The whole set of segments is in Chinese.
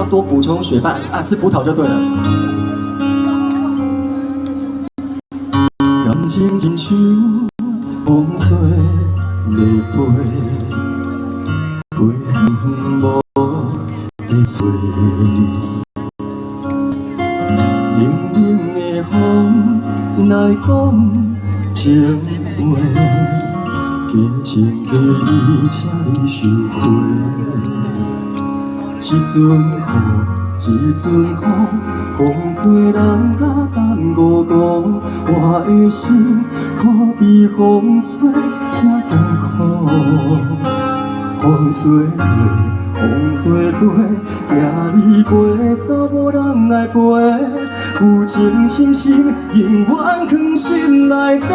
多补充水分啊，吃葡萄就对了。感情真像风吹泪飞，飞远无地碎。冷冷的风来讲情话，假情假意请你收回。一阵雨，一阵雨，风吹人甲等孤孤，我的心可比风吹遐艰苦。风吹过，风吹过，命已过，走无人来陪。有情深深，永远藏心内底。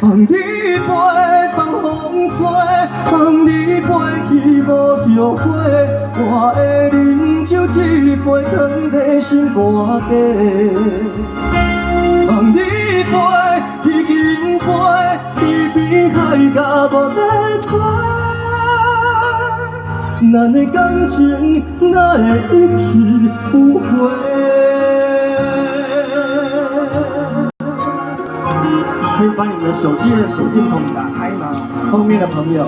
放你飞，放风吹，放你飞去无后悔。我的饮酒一杯，藏在心肝底。放你飞，去轻飞，去边海甲无在吹。咱的感情哪会一去不回？可以把你的手机的手电筒打开吗？后面的朋友，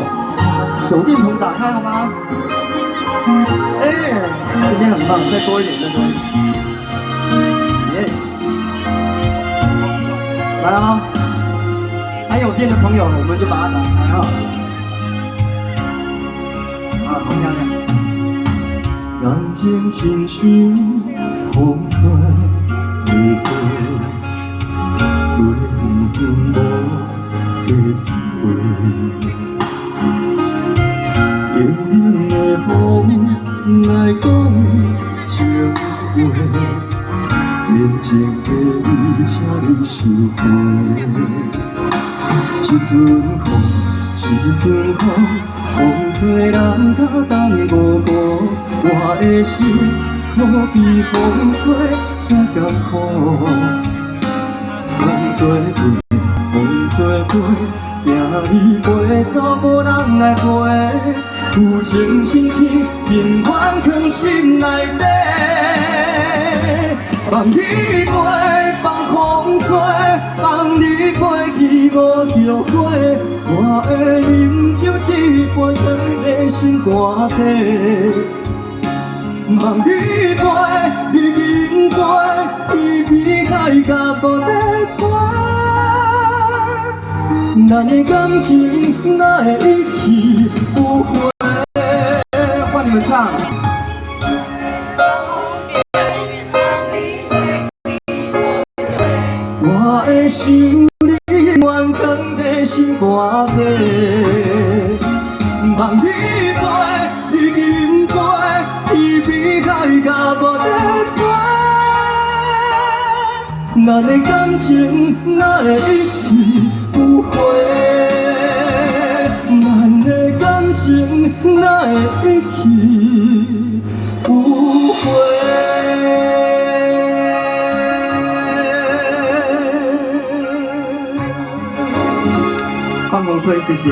手电筒打开好吗？哎，这边很棒，再多一点，再多一点。耶！来啊！还有电的朋友，我们就把它打开哈。啊，好漂亮！眼睛亲像风吹泪飞。飞远无地自回，冷冷的风来讲情话，真情假意请你收回。一阵风，一阵雨，风吹人甲等孤孤，我的心可比风吹遐艰苦。风吹过，风吹过，行你陪，走无人来陪。有情深深，永远藏心内底。放你飞，放风吹，放你飞去无后悔。我的饮酒一杯，藏在心肝底。放你飞，你轻飞，去边海甲无在吹。咱的感情哪会一去不回？换你们唱。我的心你永远藏在心肝底。放你飞，你轻飞，去边海甲无在吹。咱的感情哪会一去不回？咱的感情哪会一去不回？放风吹，谢谢。